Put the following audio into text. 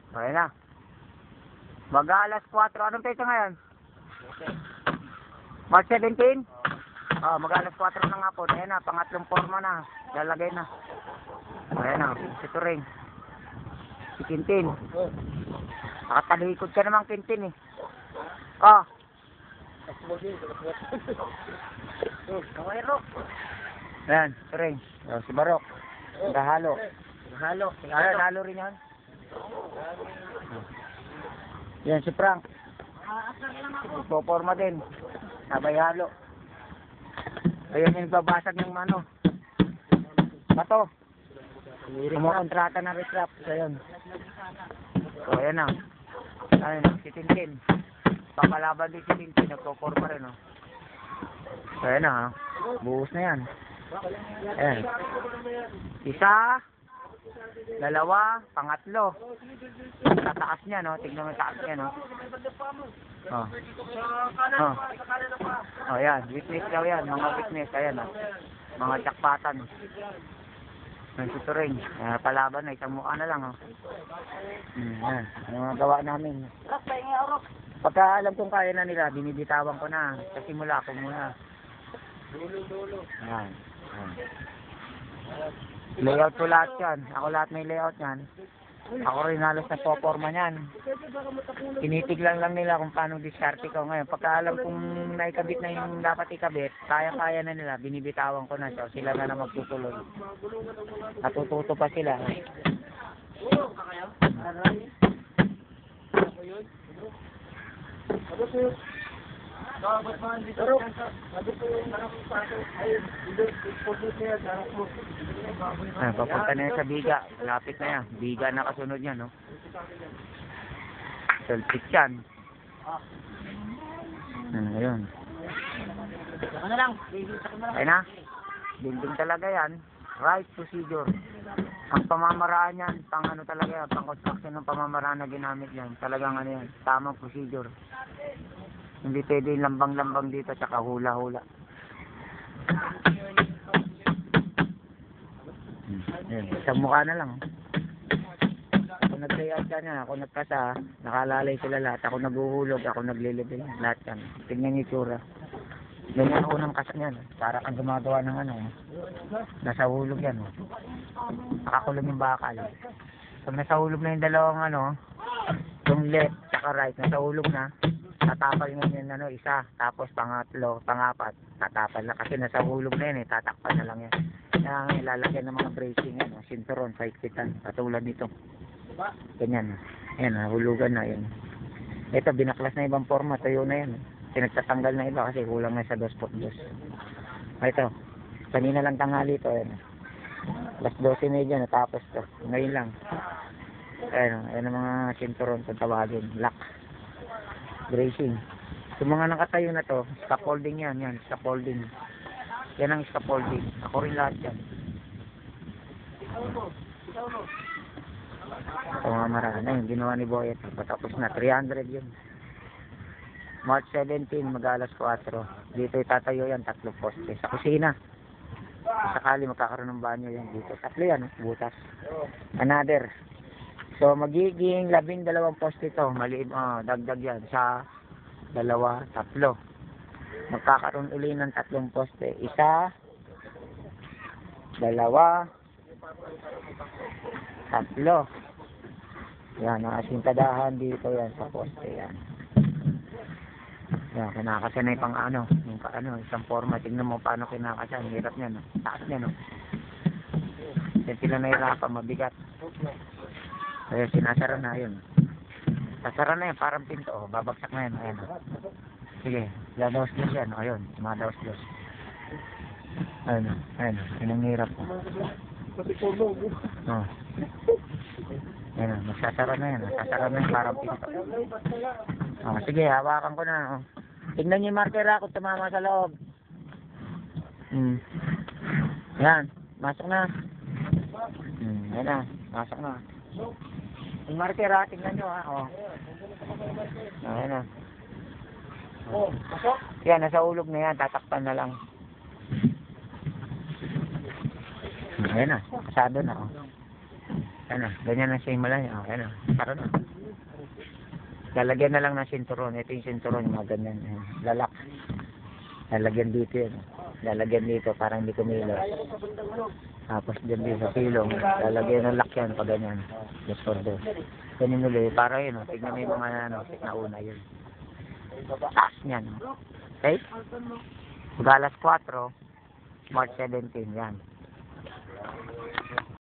Okay na. Mag-alas 4. Anong petsa ngayon? March 17? Mag-alas 4 na nga po. Ayan na, pangatlong forma na. Lalagay na. Ayan na, si Turing. Si Tintin. Nakatalikod ka naman, Tintin eh. Ayan, Turing. Si Barok. Nahalo. Nahalo rin yan. Yan si Frank. Poporma din. Sabay halo. Ayun yung babasag ng mano. Bato. Kumukontrata ng retrap. So yun. So ayan na. Ayun, si Tintin. Papalaban din si Tintin. Nagpoporma rin. So ayan na. Buhos na yan. Ayan. Isa. Dalawa, pangatlo. Tataas niya, no? Tignan mo yung taas niya, no? Ayan. Witness daw yan. Mga witness. Ayan, mga jakpatan. Yung suturing. Palaban na. Isang mukha na lang, Ayan. Yung mga gawa namin. Pagka alam kong kaya na nila, binibitawan ko na. Sa simula ko muna. Ayan. Layout ko lahat yan. Ako lahat may layout yan. Ako rin halos nagpoporma niyan. Tinitiglan lang nila kung paano diskarte ko ngayon. Pagka alam kong naikabit na yung dapat ikabit, kaya-kaya na nila, binibitawan ko na siya. Sila na magtutuloy. Natututo pa sila. Papunta na yan sa Biga. Lapit na yan. Biga na kasunod yan, no? Selfie yan. Ayun. Ayun na. Building talaga yan. Right procedure. Ang pamamaraan yan, pang ano talaga yan, pang construction ng pamamaraan na ginamit yan. Talagang ano yan, tamang procedure. Hindi pwede lambang-lambang dito tsaka hula-hula. Isang mukha na lang. Ako nag-layout yan, ako nagkasa, nakalalay sila lahat. Ako naguhulog, ako naglilibel. Lahat yan. Tingnan yung itsura. Ganyan ang unang kasa yan. Para kang gumagawa ng ano. Nasa hulog yan. Nakakulong yung bakal. Pag nasa hulog na yung dalawang ano, yung left tsaka right, nasa hulog na. Tatapal nga yun isa, tapos pangatlo, pangapat, tatapal na kasi nasa hulog na yun tatakpan na lang yan. Kaya ilalagyan ng mga bracing yan, sinturon, paikpitan, katulad nito. Ganyan, yan, hulugan na yan. Ito, binaklas na ibang forma, tayo na yan. Pinagtatanggal na iba kasi kulang na sa 2x2. Ito, kanina lang tanghali ito, yan. Alas 12:30 natapos to, ngayon lang. Ayan ang mga sinturon, kung tawagin, lock. Bracing. Yung mga nakatayo na to, scaffolding yan, scaffolding. Yan ang scaffolding. Ako rin lahat yan. Ito mga marana yung ginawa ni Boyet. Patapos na, 300 yun. March 17, mag-alas 4. Dito itatayo yan, 3 poste. Sa kusina. Sakali magkakaroon ng banyo yan dito. 3 yan, butas. Another. So, magiging 12 poste ito. Maliit, dagdag yan. Sa 2, 3. Magkakaroon uli ng 3 poste. 1, 2, 3. Yan, nakasintadahan dito yan sa poste yan. Yan, kinakasanay pang isang forma. Tignan mo paano kinakasan. Hirap niya, no? Taas niya, no? Yan sila nahirapan, mabigat. Ayun, sinasara na yun. Sasara na yun, parang pinto. Babagsak na yun. Ayan. Sige, dadawas-dos yan. Ayun, madawas-dos. Ayun. Yun ang hirap. Ayun, magsasara na yan. Sasara na yun, parang pinto. Sige, hawakan ko na. Tignan niyo yung marker ako, tumama sa loob. Yan, masok na. Ayun na, masok na. Yung marker tingnan nyo Ayan na. Yan, nasa ulog na yan, tatakpan na lang. Ayan na, kasado na Ano, ganyan ang simula niya. Okay na. Para na. Lalagyan na lang ng sinturon. Ito yung sinturon mga ganyan. Ayan. Lalak. Lalagyan dito yun. Lalagyan dito para hindi kumilos. Tapos dyan din sa pilong. Lalagyan ng lock yan pag ganyan. Just for this. Ganyan ulit. Para yun. Tignan mo yung mga nauna yun. Taas niyan. Okay? Galas 4. March 17. Yan.